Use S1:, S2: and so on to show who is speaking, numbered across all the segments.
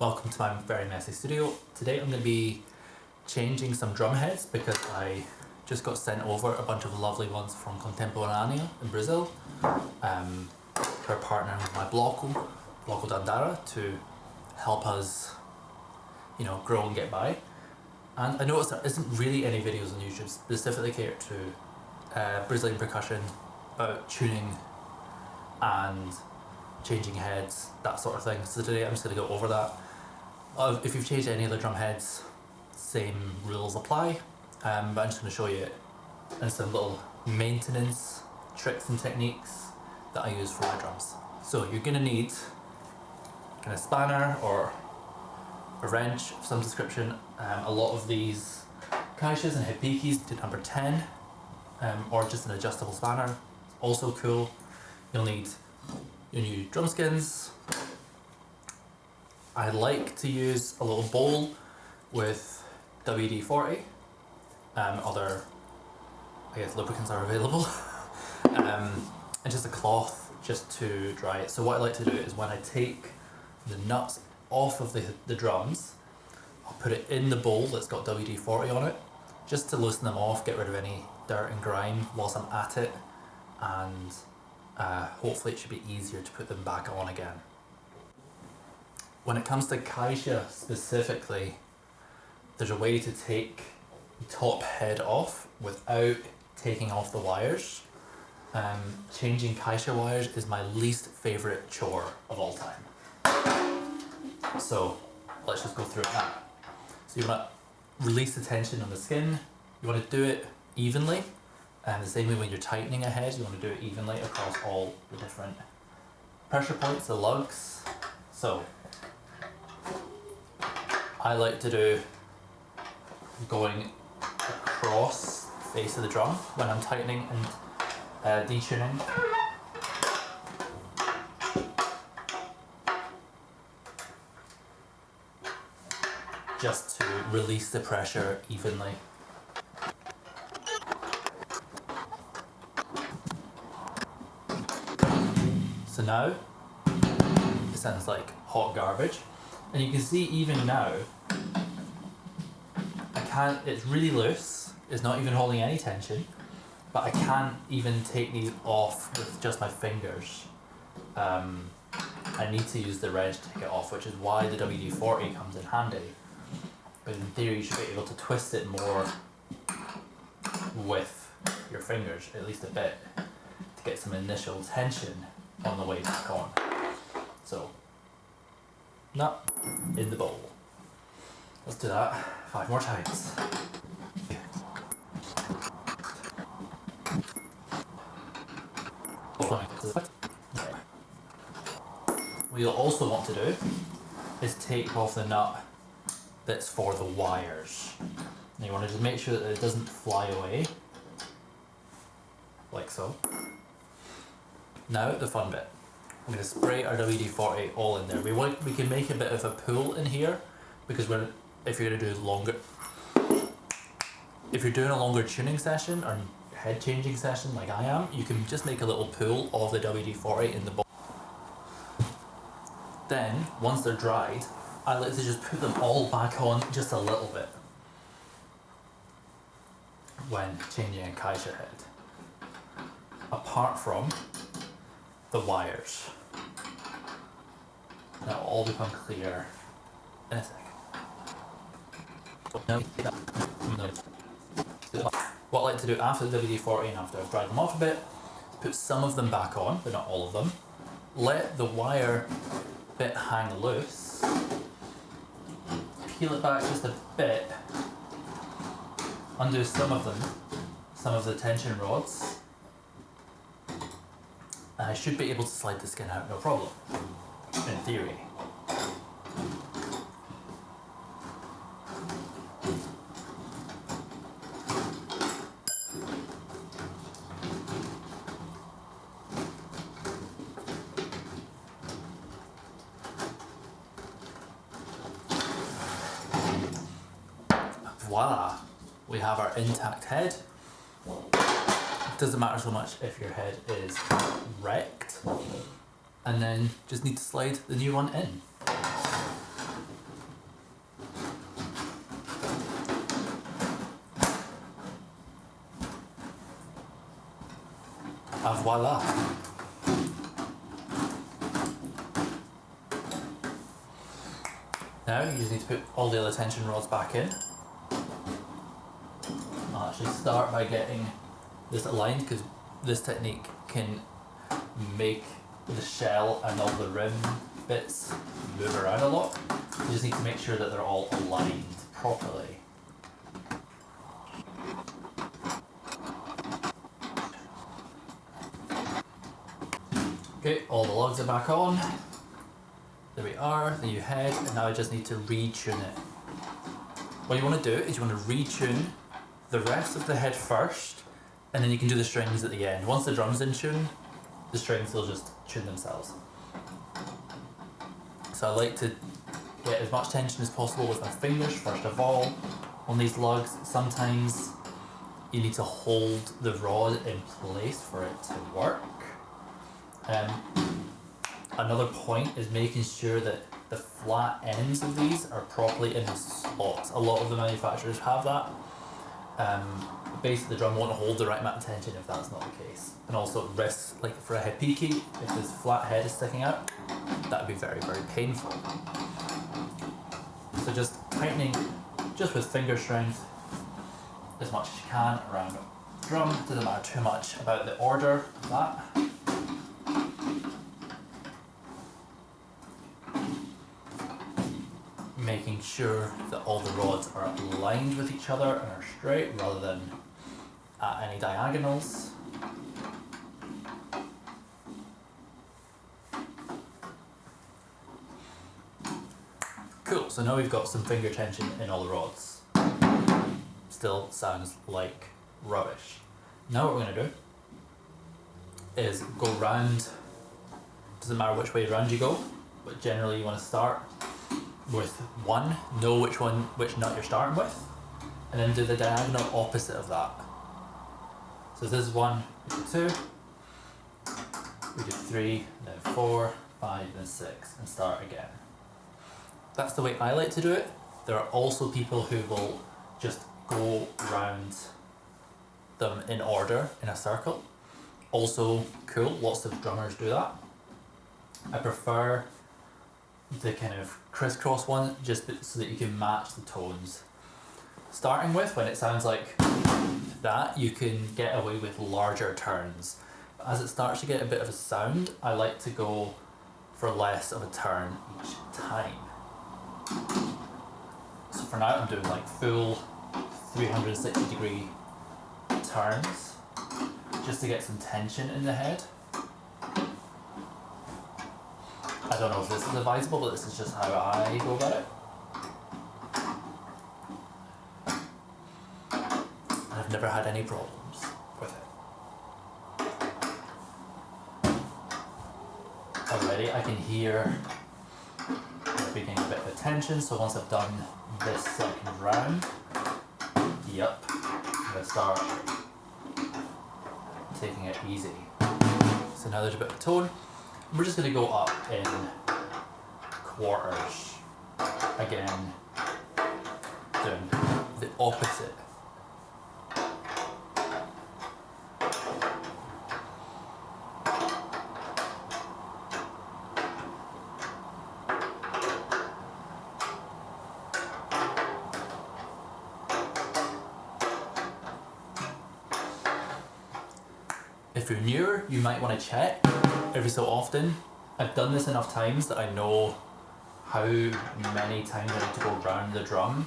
S1: Welcome to my very messy studio. Today I'm going to be changing some drum heads because I just got sent over a bunch of lovely ones from Contemporânea in Brazil. We're partnering with my Bloco Dandara to help us, grow and get by. And I noticed there isn't really any videos on YouTube specifically catered to Brazilian percussion, about tuning and changing heads, that sort of thing. So today I'm just going to go over that. If you've changed any of the drum heads, same rules apply, but I'm just going to show you some little maintenance tricks and techniques that I use for my drums. So you're going to need kind of spanner or a wrench of some description. A lot of these Caixas and Ebooks to number 10, or just an adjustable spanner. Also cool. You'll need your new drum skins. I like to use a little bowl with WD-40. Other, lubricants are available. And just a cloth just to dry it. So what I like to do is when I take the nuts off of the drums, I'll put it in the bowl that's got WD-40 on it, just to loosen them off, get rid of any dirt and grime whilst I'm at it, and hopefully it should be easier to put them back on again. When it comes to Caixa specifically, there's a way to take the top head off without taking off the wires. Changing Caixa wires is my least favourite chore of all time. So let's just go through it now. So you want to release the tension on the skin, you want to do it evenly. And the same way when you're tightening a head, you want to do it evenly across all the different pressure points, the lugs. So I like to do going across the face of the drum when I'm tightening and detuning. Just to release the pressure evenly. So now, it sounds like hot garbage. And you can see even now, it's really loose, it's not even holding any tension, but I can't even take these off with just my fingers. I need to use the wrench to take it off, which is why the WD-40 comes in handy. But in theory you should be able to twist it more with your fingers, at least a bit, to get some initial tension on the way back on. So, nut in the bowl. Let's do that 5 more times. What you'll also want to do is take off the nut that's for the wires. And you want to just make sure that it doesn't fly away, like so. Now the fun bit. I'm going to spray our WD-40 all in there. We can make a bit of a pool in here because if you're doing a longer tuning session or head changing session like I am, you can just make a little pool of the WD-40 in the bowl. Then once they're dried, I like to just put them all back on just a little bit when changing a Caixa head, apart from the wires. That'll all become clear in a sec. What I like to do after the WD-40 and after I've dried them off a bit, put some of them back on, but not all of them. Let the wire bit hang loose. Peel it back just a bit. Undo some of them, some of the tension rods. And I should be able to slide the skin out, no problem, in theory. Voila! We have our intact head. Doesn't matter so much if your head is wrecked, and then just need to slide the new one in. voila. Now you just need to put all the other tension rods back in. I'll actually start by getting this aligned because this technique can make the shell and all the rim bits move around a lot. You just need to make sure that they're all aligned properly. Okay, all the lugs are back on. There we are, the new head, and now I just need to retune it. What you want to do is you want to retune the rest of the head first, and then you can do the strings at the end. Once the drum's in tune, the strings will just tune themselves. So I like to get as much tension as possible with my fingers first of all. On these lugs, sometimes you need to hold the rod in place for it to work. Another point is making sure that the flat ends of these are properly in the slots. A lot of the manufacturers have that. Basically the drum won't hold the right amount of tension if that's not the case. And also it risks, like for a hipiki, if this flat head is sticking out, that would be very, very painful. So just tightening, just with finger strength, as much as you can around the drum. Doesn't matter too much about the order of that. Making sure that all the rods are aligned with each other and are straight rather than at any diagonals. Cool, so now we've got some finger tension in all the rods. Still sounds like rubbish. Now what we're going to do is go round, doesn't matter which way round you go, but generally you want to start with one, know which nut you're starting with, and then do the diagonal opposite of that. So this is 1, we do 2, we do 3, then 4, 5, then 6, and start again. That's the way I like to do it. There are also people who will just go round them in order in a circle. Also cool, lots of drummers do that. I prefer the kind of crisscross one just so that you can match the tones. Starting with, when it sounds like that, you can get away with larger turns. But as it starts to get a bit of a sound, I like to go for less of a turn each time. So for now I'm doing like full 360 degree turns just to get some tension in the head. I don't know if this is advisable, but this is just how I go about it. And I've never had any problems with it. Already I can hear the beginning a bit of tension, so once I've done this second round, yep, I'm going to start taking it easy. So now there's a bit of tone. We're just going to go up in quarters. Again, doing the opposite. If you're newer, you might want to check every so often. I've done this enough times that I know how many times I need to go round the drum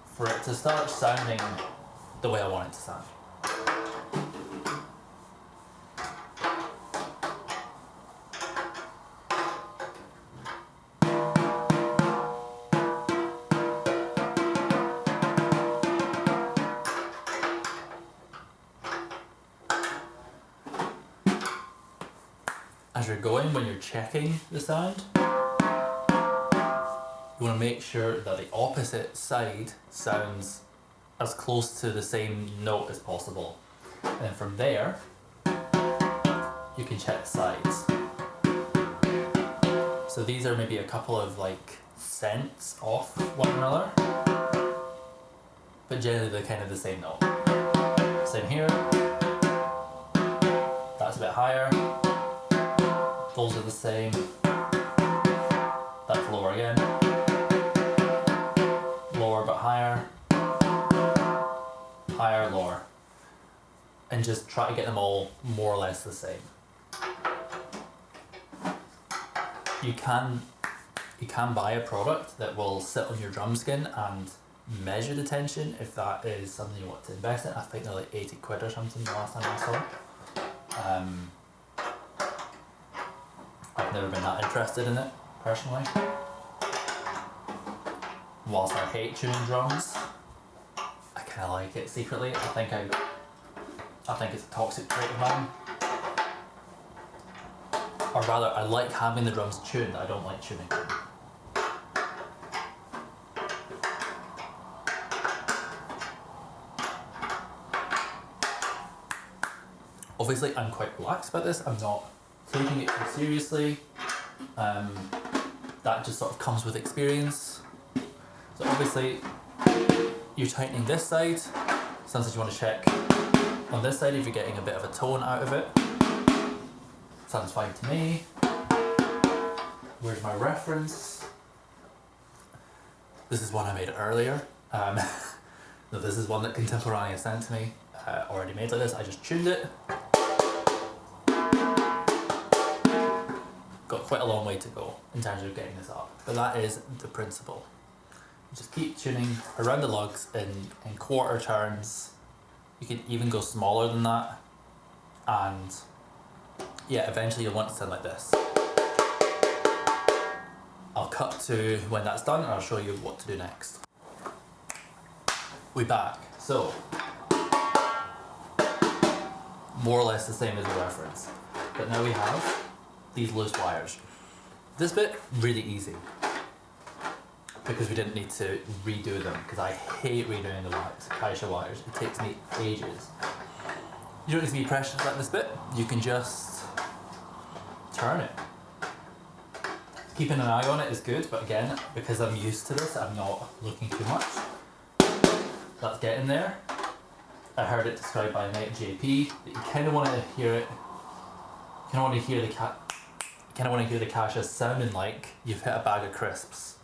S1: for it to start sounding the way I want it to sound. As you're going, when you're checking the sound, you want to make sure that the opposite side sounds as close to the same note as possible. And then from there, you can check sides. So these are maybe a couple of like cents off one another, but generally they're kind of the same note. Same here. That's a bit higher. Those are the same. That's lower again. Lower but higher. Higher, lower. And just try to get them all more or less the same. You can buy a product that will sit on your drum skin and measure the tension if that is something you want to invest in. I think they're like 80 quid or something the last time I saw. I've never been that interested in it personally. Whilst I hate tuning drums, I kind of like it secretly. I think it's a toxic trait of mine. Or rather, I like having the drums tuned, I don't like tuning them. Obviously, I'm quite relaxed about this. I'm not taking it too seriously. That just sort of comes with experience. So obviously, you're tightening this side. Sometimes you want to check on this side if you're getting a bit of a tone out of it. Sounds fine to me. Where's my reference? This is one I made earlier. No, this is one that Contemporaneous sent to me. Already made like this. I just tuned it. Got quite a long way to go in terms of getting this up, but that is the principle. You just keep tuning around the lugs in quarter turns. You can even go smaller than that, and yeah, eventually you'll want to sound like this. I'll cut to when that's done and I'll show you what to do next. We're back. So, more or less the same as the reference, but now we have these loose wires. This bit, really easy, because we didn't need to redo them, because I hate redoing the wires, Caixa wires. It takes me ages. You don't need to be precious like this bit, you can just turn it. Keeping an eye on it is good, but again, because I'm used to this, I'm not looking too much. That's getting there. I heard it described by a mate, JP, that you kind of want to hear it, you kind of want to hear the Caixa sounding like you've hit a bag of crisps.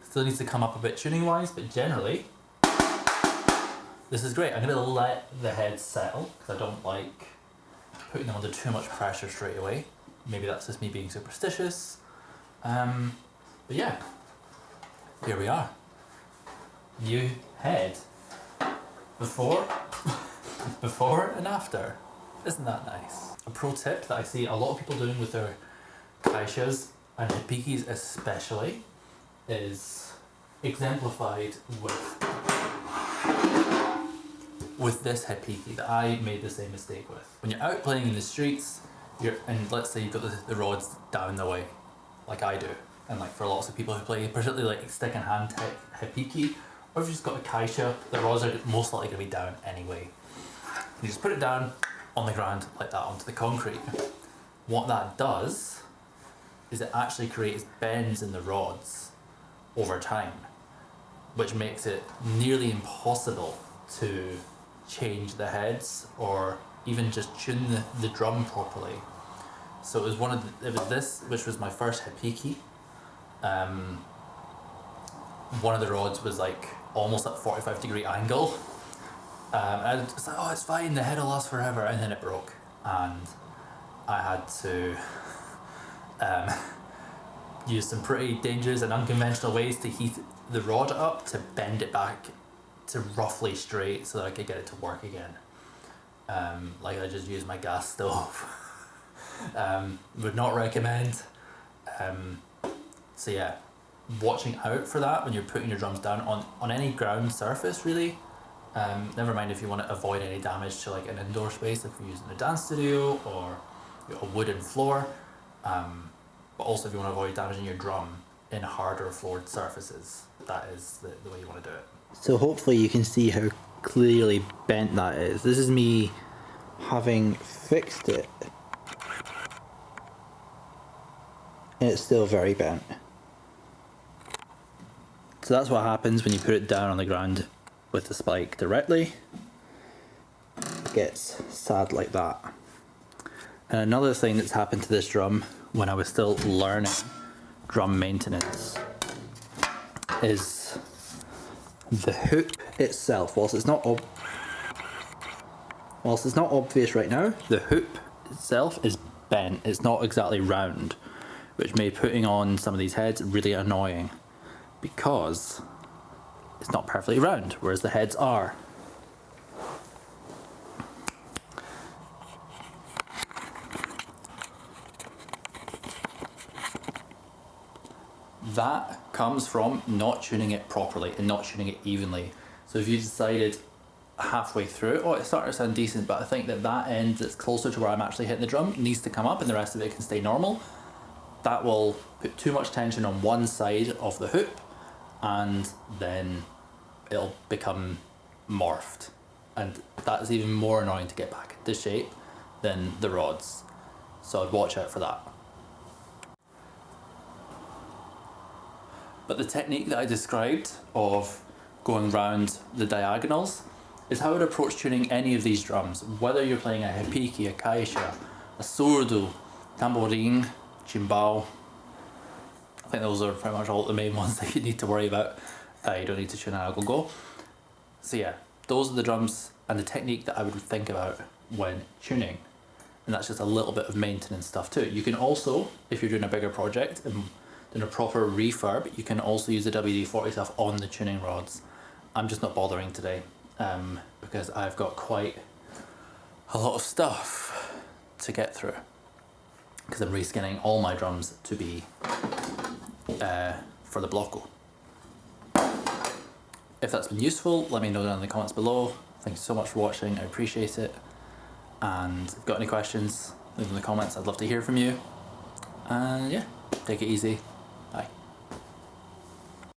S1: Still needs to come up a bit tuning wise, but generally, this is great. I'm going to let the heads settle, because I don't like putting them under too much pressure straight away. Maybe that's just me being superstitious. But yeah, here we are. New head. Before and after. Isn't that nice? A pro tip that I see a lot of people doing with their Caixas and Hipikis especially is exemplified with this Hipiki that I made the same mistake with. When you're out playing in the streets, and let's say you've got the rods down the way, like I do, and like for lots of people who play particularly like stick and hand tech Hipiki, or if you've just got a Caixa, the rods are most likely going to be down anyway. You just put it down on the ground like that onto the concrete. What that does is it actually creates bends in the rods over time, which makes it nearly impossible to change the heads or even just tune the drum properly. So it was this, which was my first Hipiki. One of the rods was like almost at 45-degree angle. And I was like, oh, it's fine, the head will last forever, and then it broke. And I had to use some pretty dangerous and unconventional ways to heat the rod up to bend it back to roughly straight so that I could get it to work again. Like I just used my gas stove. Would not recommend. So yeah, watching out for that when you're putting your drums down on any ground surface really. Never mind if you want to avoid any damage to like an indoor space if you're using a dance studio or a wooden floor. But also if you want to avoid damaging your drum in harder floored surfaces, that is the way you want to do it.
S2: So hopefully you can see how clearly bent that is. This is me having fixed it, and it's still very bent. So that's what happens when you put it down on the ground with the spike directly. It gets sad like that. And another thing that's happened to this drum when I was still learning drum maintenance is the hoop itself. Whilst it's not obvious right now, the hoop itself is bent. It's not exactly round, which made putting on some of these heads really annoying because it's not perfectly round, whereas the heads are. That comes from not tuning it properly and not tuning it evenly. So if you decided halfway through, oh, it's starting to sound decent, but I think that end that's closer to where I'm actually hitting the drum needs to come up and the rest of it can stay normal, that will put too much tension on one side of the hoop and then it'll become morphed. And that's even more annoying to get back into shape than the rods. So I'd watch out for that. But the technique that I described of going round the diagonals is how I would approach tuning any of these drums, whether you're playing a hipiki, a caixa, a surdo, tamborim, chimbal. I think those are pretty much all the main ones that you need to worry about. You don't need to tune an agogo. So yeah, those are the drums and the technique that I would think about when tuning. And that's just a little bit of maintenance stuff too. You can also, if you're doing a bigger project and doing a proper refurb, you can also use the WD-40 stuff on the tuning rods. I'm just not bothering today because I've got quite a lot of stuff to get through because I'm reskinning all my drums to be for the Blocko. If that's been useful, let me know down in the comments below. Thank you so much for watching, I appreciate it. And if you've got any questions, leave them in the comments, I'd love to hear from you. And yeah, take it easy.